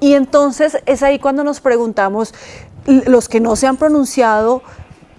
Y entonces es ahí cuando nos preguntamos, los que no se han pronunciado,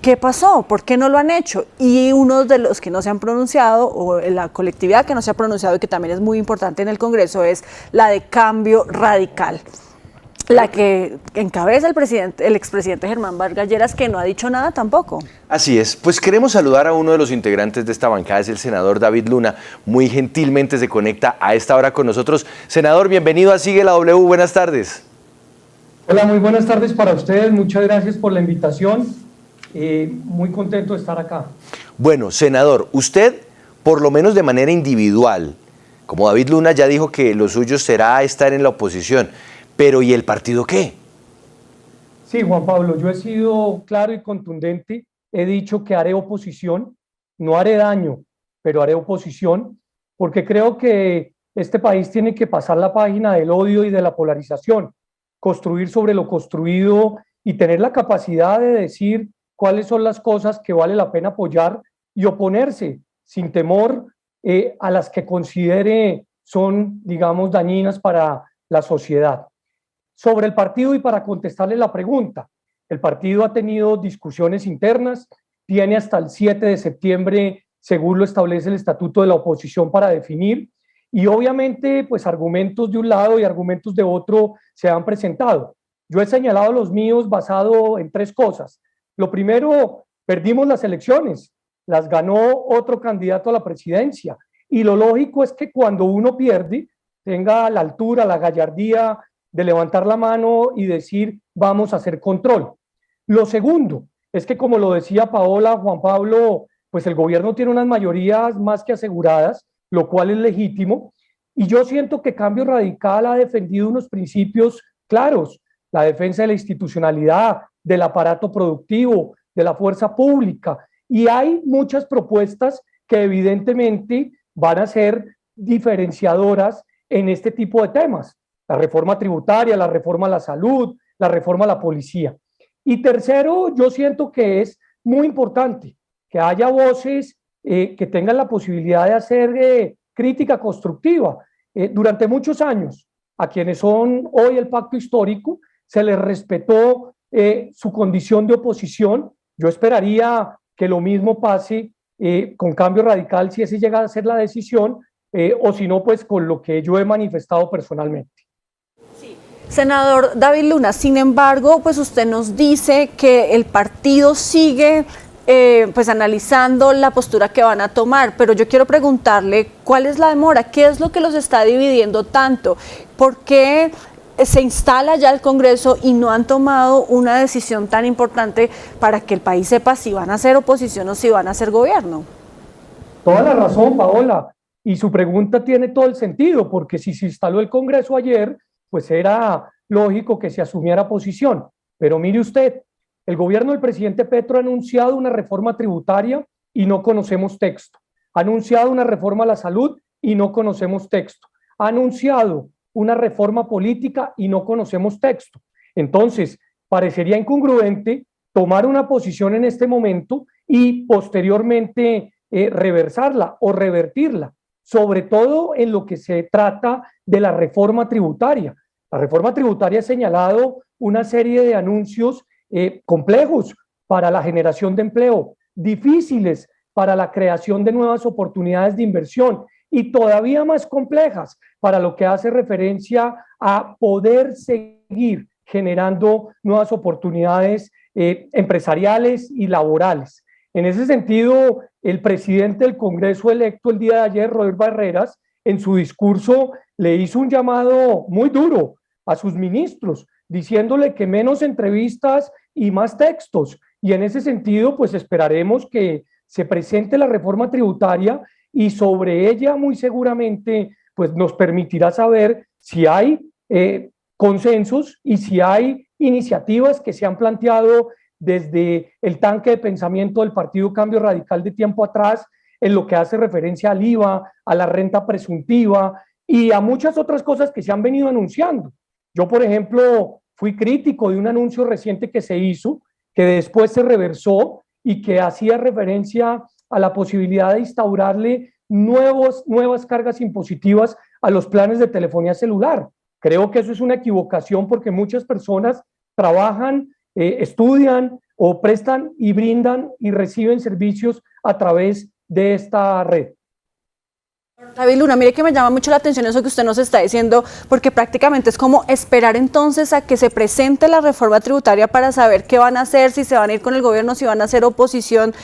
¿qué pasó? ¿Por qué no lo han hecho? Y uno de los que no se han pronunciado, o la colectividad que no se ha pronunciado y que también es muy importante en el Congreso, es la de Cambio Radical, la que encabeza el expresidente Germán Vargas Lleras, que no ha dicho nada tampoco. Así es, pues queremos saludar a uno de los integrantes de esta bancada, es el senador David Luna, muy gentilmente se conecta a esta hora con nosotros. Senador, bienvenido a Sigue la W, buenas tardes. Hola, muy buenas tardes para ustedes, muchas gracias por la invitación, muy contento de estar acá. Bueno, senador, usted, por lo menos de manera individual, como David Luna ya dijo que lo suyo será estar en la oposición, pero ¿y el partido qué? Sí, Juan Pablo, yo he sido claro y contundente, he dicho que haré oposición, no haré daño, pero haré oposición, porque creo que este país tiene que pasar la página del odio y de la polarización, construir sobre lo construido y tener la capacidad de decir cuáles son las cosas que vale la pena apoyar y oponerse sin temor a las que considere son, digamos, dañinas para la sociedad. Sobre el partido y para contestarle la pregunta, el partido ha tenido discusiones internas, tiene hasta el 7 de septiembre, según lo establece el estatuto de la oposición, para definir, y obviamente pues argumentos de un lado y argumentos de otro se han presentado. Yo he señalado los míos basado en tres cosas. Lo primero, perdimos las elecciones, las ganó otro candidato a la presidencia, y lo lógico es que cuando uno pierde, tenga la altura, la gallardía de levantar la mano y decir vamos a hacer control. Lo segundo es que, como lo decía Paola, Juan Pablo, pues el gobierno tiene unas mayorías más que aseguradas, lo cual es legítimo, y yo siento que Cambio Radical ha defendido unos principios claros, la defensa de la institucionalidad, del aparato productivo, de la fuerza pública, y hay muchas propuestas que evidentemente van a ser diferenciadoras en este tipo de temas. La reforma tributaria, la reforma a la salud, la reforma a la policía. Y tercero, yo siento que es muy importante que haya voces que tengan la posibilidad de hacer crítica constructiva. Durante muchos años, a quienes son hoy el pacto histórico, se les respetó su condición de oposición. Yo esperaría que lo mismo pase con Cambio Radical, si ese llega a ser la decisión, o si no, pues con lo que yo he manifestado personalmente. Senador David Luna, sin embargo, pues usted nos dice que el partido sigue pues analizando la postura que van a tomar, pero yo quiero preguntarle cuál es la demora, qué es lo que los está dividiendo tanto, por qué se instala ya el Congreso y no han tomado una decisión tan importante para que el país sepa si van a ser oposición o si van a ser gobierno. Toda la razón, Paola, y su pregunta tiene todo el sentido, porque si se instaló el Congreso ayer, pues era lógico que se asumiera posición. Pero mire usted, el gobierno del presidente Petro ha anunciado una reforma tributaria y no conocemos texto. Ha anunciado una reforma a la salud y no conocemos texto. Ha anunciado una reforma política y no conocemos texto. Entonces, parecería incongruente tomar una posición en este momento y posteriormente reversarla o revertirla, sobre todo en lo que se trata de la reforma tributaria. La reforma tributaria ha señalado una serie de anuncios complejos para la generación de empleo, difíciles para la creación de nuevas oportunidades de inversión y todavía más complejas para lo que hace referencia a poder seguir generando nuevas oportunidades empresariales y laborales. En ese sentido, el presidente del Congreso electo el día de ayer, Roger Barreras, en su discurso le hizo un llamado muy duro a sus ministros, diciéndole que menos entrevistas y más textos. Y en ese sentido, pues esperaremos que se presente la reforma tributaria y sobre ella muy seguramente pues nos permitirá saber si hay consensos y si hay iniciativas que se han planteado desde el tanque de pensamiento del Partido Cambio Radical de tiempo atrás, en lo que hace referencia al IVA, a la renta presuntiva y a muchas otras cosas que se han venido anunciando. Yo, por ejemplo, fui crítico de un anuncio reciente que se hizo, que después se reversó y que hacía referencia a la posibilidad de instaurarle nuevas cargas impositivas a los planes de telefonía celular. Creo que eso es una equivocación porque muchas personas trabajan, estudian o prestan y brindan y reciben servicios a través de esta red. David Luna, mire que me llama mucho la atención eso que usted nos está diciendo, porque prácticamente es como esperar entonces a que se presente la reforma tributaria para saber qué van a hacer, si se van a ir con el gobierno, si van a hacer oposición,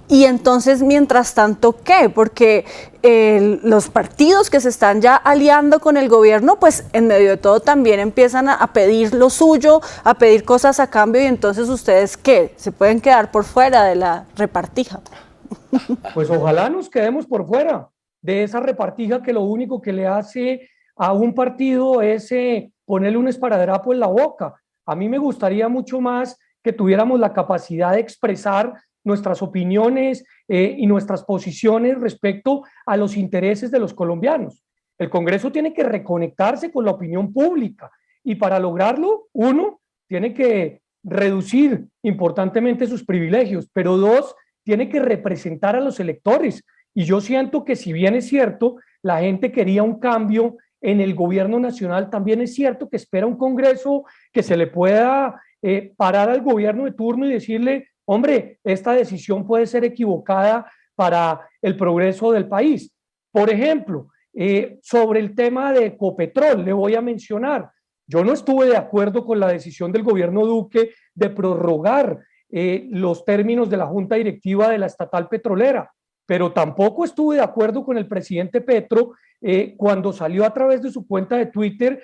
y entonces mientras tanto, ¿qué? Porque los partidos que se están ya aliando con el gobierno, pues en medio de todo también empiezan a pedir lo suyo, a pedir cosas a cambio, y entonces ustedes, ¿qué? ¿Se pueden quedar por fuera de la repartija? Pues ojalá nos quedemos por fuera de esa repartija que lo único que le hace a un partido es ponerle un esparadrapo en la boca. A mí me gustaría mucho más que tuviéramos la capacidad de expresar nuestras opiniones y nuestras posiciones respecto a los intereses de los colombianos. El Congreso tiene que reconectarse con la opinión pública y para lograrlo, uno, tiene que reducir importantemente sus privilegios, pero dos, tiene que representar a los electores. Y yo siento que si bien es cierto, la gente quería un cambio en el gobierno nacional, también es cierto que espera un Congreso que se le pueda parar al gobierno de turno y decirle, hombre, esta decisión puede ser equivocada para el progreso del país. Por ejemplo, sobre el tema de Ecopetrol, le voy a mencionar, yo no estuve de acuerdo con la decisión del gobierno Duque de prorrogar los términos de la junta directiva de la estatal petrolera, pero tampoco estuve de acuerdo con el presidente Petro cuando salió a través de su cuenta de Twitter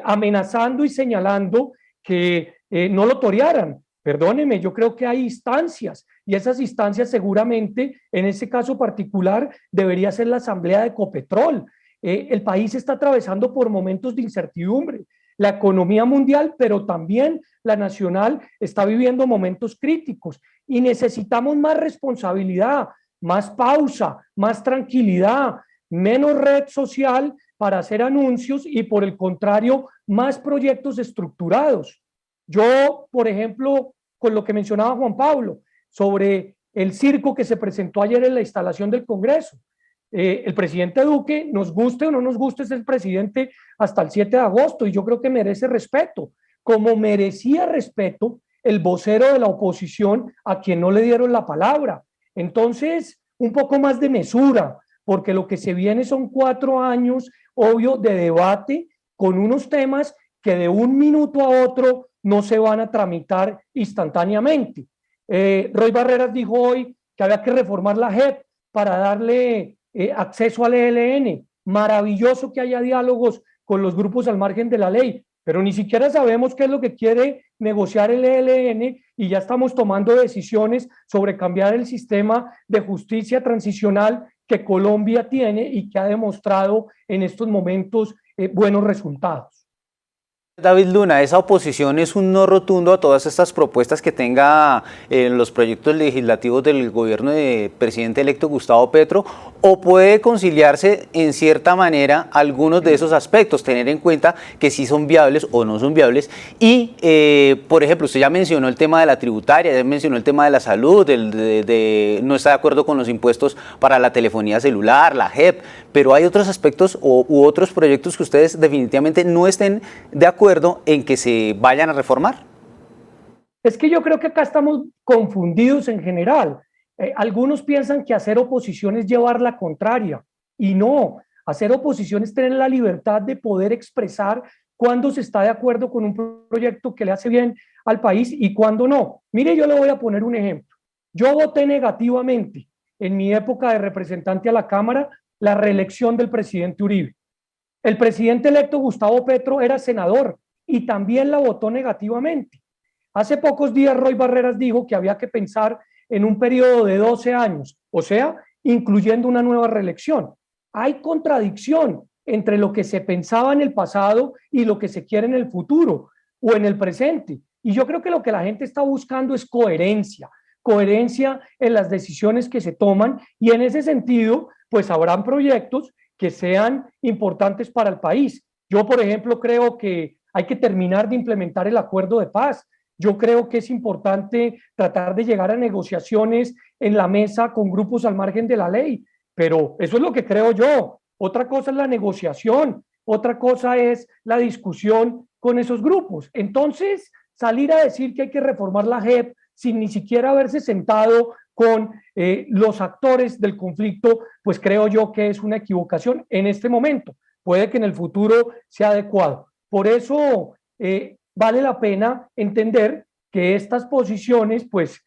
amenazando y señalando que no lo torearan. Perdóneme, yo creo que hay instancias y esas instancias seguramente, en ese caso particular, debería ser la asamblea de Ecopetrol. El país está atravesando por momentos de incertidumbre. La economía mundial, pero también la nacional, está viviendo momentos críticos y necesitamos más responsabilidad, más pausa, más tranquilidad, menos red social para hacer anuncios y por el contrario, más proyectos estructurados. Yo, por ejemplo, con lo que mencionaba Juan Pablo, sobre el circo que se presentó ayer en la instalación del Congreso. El presidente Duque, nos guste o no nos guste, es el presidente hasta el 7 de agosto y yo creo que merece respeto, como merecía respeto el vocero de la oposición a quien no le dieron la palabra. Entonces, un poco más de mesura, porque lo que se viene son 4 años, obvio, de debate con unos temas que de un minuto a otro no se van a tramitar instantáneamente. Roy Barreras dijo hoy que había que reformar la JEP para darle acceso al ELN. Maravilloso que haya diálogos con los grupos al margen de la ley, pero ni siquiera sabemos qué es lo que quiere negociar el ELN y ya estamos tomando decisiones sobre cambiar el sistema de justicia transicional que Colombia tiene y que ha demostrado en estos momentos buenos resultados. David Luna, ¿esa oposición es un no rotundo a todas estas propuestas que tenga en los proyectos legislativos del gobierno del presidente electo Gustavo Petro, o puede conciliarse en cierta manera algunos de esos aspectos, tener en cuenta que sí son viables o no son viables? Y, por ejemplo, usted ya mencionó el tema de la tributaria, ya mencionó el tema de la salud, no está de acuerdo con los impuestos para la telefonía celular, la JEP, pero hay otros aspectos u otros proyectos que ustedes definitivamente no estén de acuerdo en que se vayan a reformar. Es que yo creo que acá estamos confundidos en general. Algunos piensan que hacer oposición es llevar la contraria y no, hacer oposición es tener la libertad de poder expresar cuándo se está de acuerdo con un proyecto que le hace bien al país y cuándo no. Mire, yo le voy a poner un ejemplo. Yo voté negativamente en mi época de representante a la Cámara la reelección del presidente Uribe. El presidente electo Gustavo Petro era senador y también la votó negativamente. Hace pocos días Roy Barreras dijo que había que pensar en un periodo de 12 años, o sea, incluyendo una nueva reelección. Hay contradicción entre lo que se pensaba en el pasado y lo que se quiere en el futuro o en el presente. Y yo creo que lo que la gente está buscando es coherencia, coherencia en las decisiones que se toman y en ese sentido, pues habrán proyectos que sean importantes para el país. Yo, por ejemplo, creo que hay que terminar de implementar el acuerdo de paz. Yo creo que es importante tratar de llegar a negociaciones en la mesa con grupos al margen de la ley, pero eso es lo que creo yo. Otra cosa es la negociación otra cosa es la discusión con esos grupos. Entonces, salir a decir que hay que reformar la JEP sin ni siquiera haberse sentado con los actores del conflicto, pues creo yo que es una equivocación en este momento. Puede que en el futuro sea adecuado. Por eso vale la pena entender que estas posiciones pues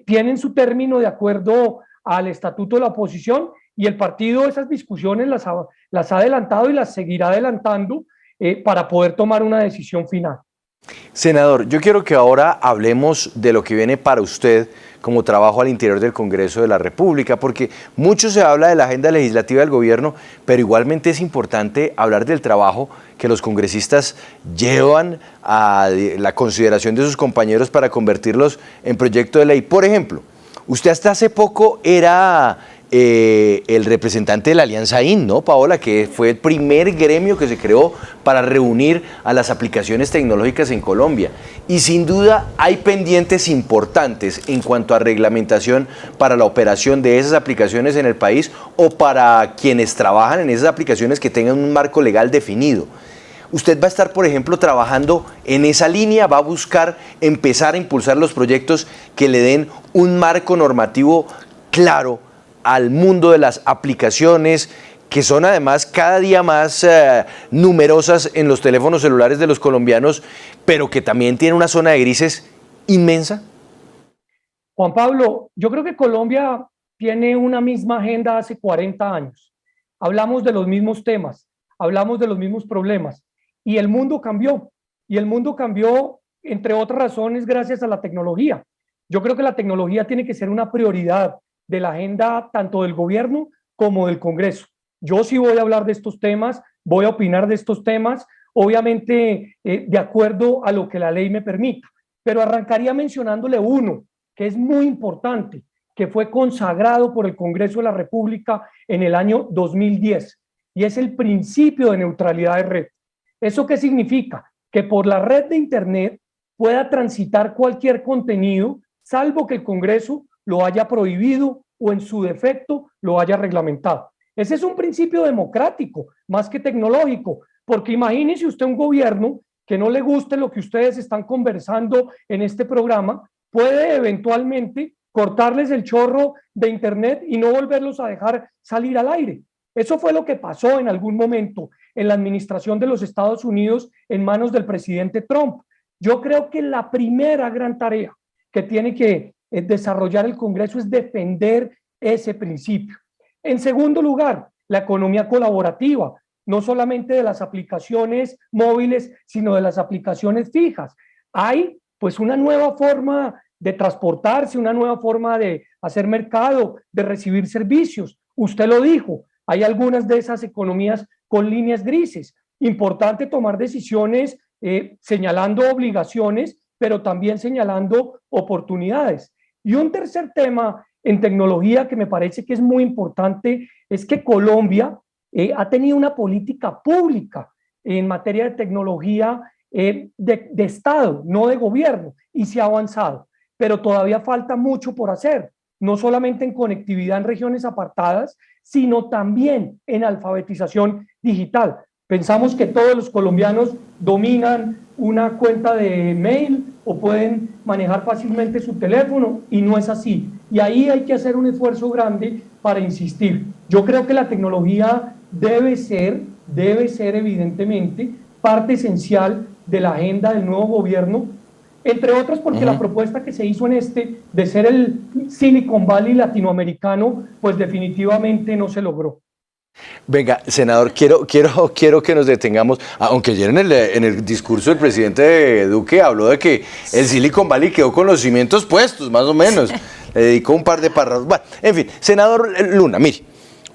tienen su término de acuerdo al estatuto de la oposición y el partido esas discusiones las ha adelantado y las seguirá adelantando para poder tomar una decisión final. Senador, yo quiero que ahora hablemos de lo que viene para usted como trabajo al interior del Congreso de la República, porque mucho se habla de la agenda legislativa del gobierno, pero igualmente es importante hablar del trabajo que los congresistas llevan a la consideración de sus compañeros para convertirlos en proyecto de ley. Por ejemplo, usted hasta hace poco era el representante de la Alianza IN, ¿no, Paola? Que fue el primer gremio que se creó para reunir a las aplicaciones tecnológicas en Colombia. Y sin duda hay pendientes importantes en cuanto a reglamentación para la operación de esas aplicaciones en el país o para quienes trabajan en esas aplicaciones que tengan un marco legal definido. Usted va a estar, por ejemplo, trabajando en esa línea, va a buscar empezar a impulsar los proyectos que le den un marco normativo claro al mundo de las aplicaciones, que son además cada día más numerosas en los teléfonos celulares de los colombianos, pero que también tienen una zona de grises inmensa. Juan Pablo, yo creo que Colombia tiene una misma agenda hace 40 años. Hablamos de los mismos temas, hablamos de los mismos problemas y el mundo cambió. Y el mundo cambió, entre otras razones, gracias a la tecnología. Yo creo que la tecnología tiene que ser una prioridad de la agenda tanto del gobierno como del Congreso. Yo sí voy a hablar de estos temas, voy a opinar de estos temas, obviamente de acuerdo a lo que la ley me permita, pero arrancaría mencionándole uno que es muy importante, que fue consagrado por el Congreso de la República en el año 2010, y es el principio de neutralidad de red. ¿Eso qué significa? Que por la red de Internet pueda transitar cualquier contenido, salvo que el Congreso lo haya prohibido o en su defecto lo haya reglamentado. Ese es un principio democrático, más que tecnológico, porque imagínese usted un gobierno que no le guste lo que ustedes están conversando en este programa, puede eventualmente cortarles el chorro de Internet y no volverlos a dejar salir al aire. Eso fue lo que pasó en algún momento en la administración de los Estados Unidos en manos del presidente Trump. Yo creo que la primera gran tarea que tiene que desarrollar el Congreso es defender ese principio. En segundo lugar, la economía colaborativa, no solamente de las aplicaciones móviles, sino de las aplicaciones fijas. Hay pues una nueva forma de transportarse, una nueva forma de hacer mercado, de recibir servicios. Usted lo dijo, hay algunas de esas economías con líneas grises. Importante tomar decisiones señalando obligaciones, pero también señalando oportunidades. Y un tercer tema en tecnología que me parece que es muy importante es que Colombia ha tenido una política pública en materia de tecnología de Estado, no de gobierno, y se ha avanzado, pero todavía falta mucho por hacer, no solamente en conectividad en regiones apartadas, sino también en alfabetización digital. Pensamos que todos los colombianos dominan una cuenta de mail o pueden manejar fácilmente su teléfono y no es así. Y ahí hay que hacer un esfuerzo grande para insistir. Yo creo que la tecnología debe ser evidentemente parte esencial de la agenda del nuevo gobierno, entre otras porque la propuesta que se hizo de ser el Silicon Valley latinoamericano, pues definitivamente no se logró. Venga, senador, quiero que nos detengamos, aunque ayer en el discurso del presidente Duque habló de que el Silicon Valley quedó con los cimientos puestos, más o menos, le dedicó un par de párrafos. Bueno, en fin, senador Luna, mire,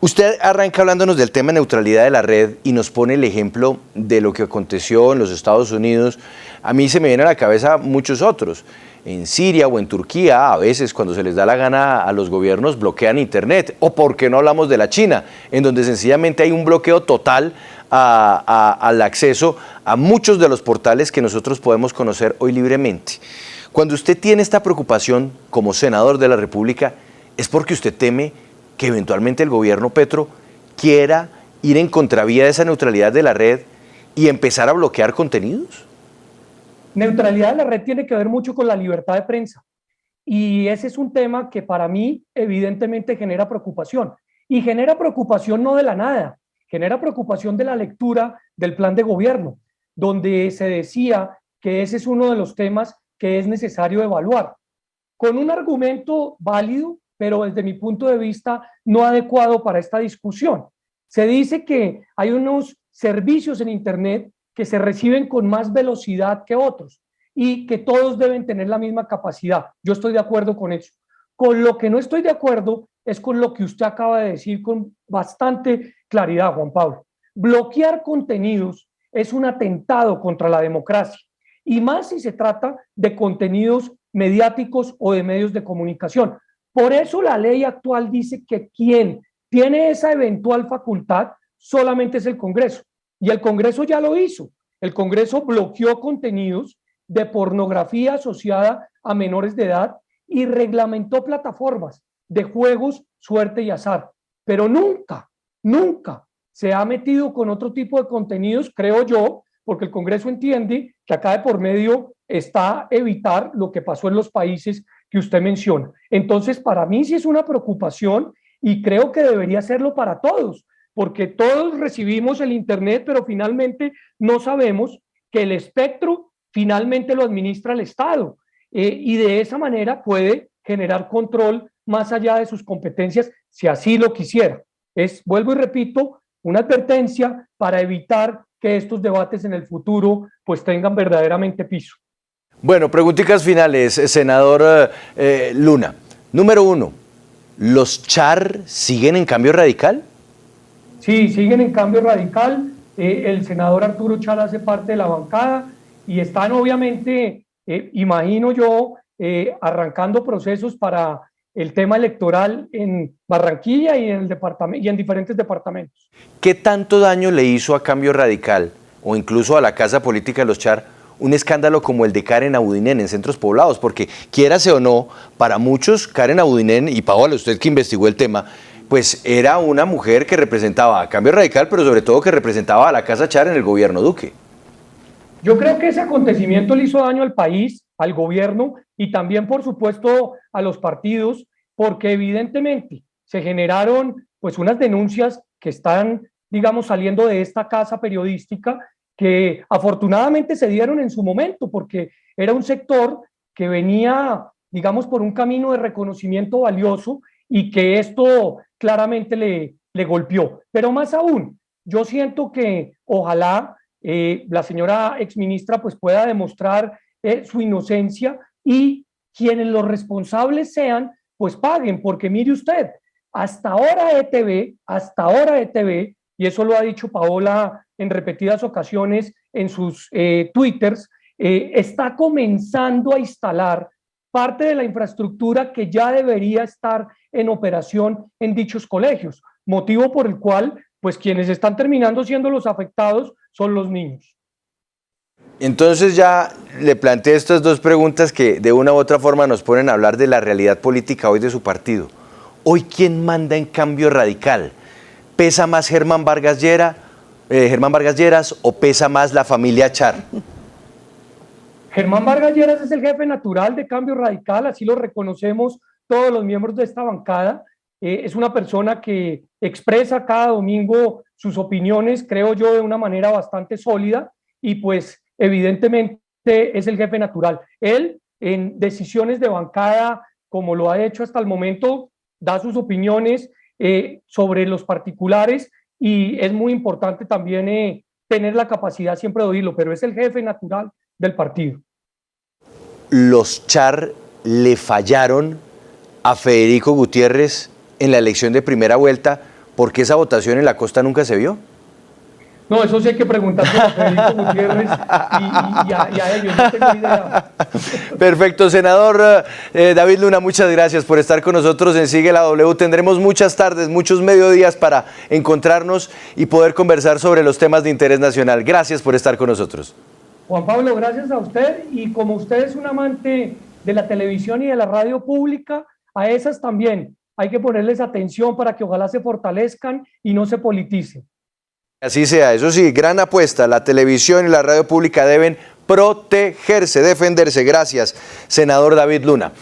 usted arranca hablándonos del tema de neutralidad de la red y nos pone el ejemplo de lo que aconteció en los Estados Unidos. A mí se me vienen a la cabeza muchos otros. En Siria o en Turquía, a veces cuando se les da la gana a los gobiernos bloquean Internet. O por qué no hablamos de la China, en donde sencillamente hay un bloqueo total al acceso a muchos de los portales que nosotros podemos conocer hoy libremente. Cuando usted tiene esta preocupación como senador de la República, es porque usted teme que eventualmente el gobierno Petro quiera ir en contravía de esa neutralidad de la red y empezar a bloquear contenidos? Neutralidad de la red tiene que ver mucho con la libertad de prensa. Y ese es un tema que para mí evidentemente genera preocupación. Y genera preocupación no de la nada, genera preocupación de la lectura del plan de gobierno, donde se decía que ese es uno de los temas que es necesario evaluar, con un argumento válido, pero desde mi punto de vista no adecuado para esta discusión. Se dice que hay unos servicios en Internet que se reciben con más velocidad que otros y que todos deben tener la misma capacidad. Yo estoy de acuerdo con eso. Con lo que no estoy de acuerdo es con lo que usted acaba de decir con bastante claridad, Juan Pablo. Bloquear contenidos es un atentado contra la democracia, y más si se trata de contenidos mediáticos o de medios de comunicación. Por eso la ley actual dice que quien tiene esa eventual facultad solamente es el Congreso, y el Congreso ya lo hizo. El Congreso bloqueó contenidos de pornografía asociada a menores de edad y reglamentó plataformas de juegos, suerte y azar. Pero nunca, nunca se ha metido con otro tipo de contenidos, creo yo, porque el Congreso entiende que acá de por medio está evitar lo que pasó en los países que usted menciona. Entonces, para mí sí es una preocupación y creo que debería serlo para todos, porque todos recibimos el Internet, pero finalmente no sabemos que el espectro finalmente lo administra el Estado, y de esa manera puede generar control más allá de sus competencias si así lo quisiera. Vuelvo y repito, una advertencia para evitar que estos debates en el futuro pues tengan verdaderamente piso. Bueno, preguntitas finales, senador Luna. Número 1, ¿los char siguen en Cambio Radical? Sí, siguen en Cambio Radical. El senador Arturo Char hace parte de la bancada y están obviamente, imagino yo, arrancando procesos para el tema electoral en Barranquilla y en el departamento y en diferentes departamentos. ¿Qué tanto daño le hizo a Cambio Radical o incluso a la casa política de los char un escándalo como el de Karen Abudinen en centros poblados? Porque quiérase o no, para muchos Karen Abudinen, y Paola, usted que investigó el tema, pues era una mujer que representaba a Cambio Radical, pero sobre todo que representaba a la casa Char en el gobierno Duque. Yo creo que ese acontecimiento le hizo daño al país, al gobierno y también, por supuesto, a los partidos, porque evidentemente se generaron pues unas denuncias que están, digamos, saliendo de esta casa periodística, que afortunadamente se dieron en su momento, porque era un sector que venía, digamos, por un camino de reconocimiento valioso y que esto claramente le golpeó. Pero más aún, yo siento que ojalá la señora exministra pues pueda demostrar su inocencia y quienes los responsables sean, pues paguen, porque mire usted, hasta ahora ETV, y eso lo ha dicho Paola en repetidas ocasiones en sus twitters, está comenzando a instalar parte de la infraestructura que ya debería estar en operación en dichos colegios, motivo por el cual pues quienes están terminando siendo los afectados son los niños. Entonces ya le planteé estas dos preguntas que de una u otra forma nos ponen a hablar de la realidad política hoy de su partido. Hoy, ¿quién manda en Cambio Radical? ¿Pesa más Germán Vargas Lleras o pesa más la familia Char? Germán Vargas Lleras es el jefe natural de Cambio Radical, así lo reconocemos todos los miembros de esta bancada. Es una persona que expresa cada domingo sus opiniones, creo yo, de una manera bastante sólida y pues evidentemente es el jefe natural. Él, en decisiones de bancada, como lo ha hecho hasta el momento, da sus opiniones sobre los particulares y es muy importante también tener la capacidad siempre de oírlo, pero es el jefe natural del partido. ¿Los Char le fallaron a Federico Gutiérrez en la elección de primera vuelta porque esa votación en la costa nunca se vio? No, eso sí hay que preguntarle a Federico Gutiérrez y a ellos, no tengo idea. Perfecto, senador David Luna, muchas gracias por estar con nosotros en Sigue la W. Tendremos muchas tardes, muchos mediodías para encontrarnos y poder conversar sobre los temas de interés nacional. Gracias por estar con nosotros. Juan Pablo, gracias a usted, y como usted es un amante de la televisión y de la radio pública, a esas también hay que ponerles atención para que ojalá se fortalezcan y no se politicen. Así sea, eso sí, gran apuesta. La televisión y la radio pública deben protegerse, defenderse. Gracias, senador David Luna.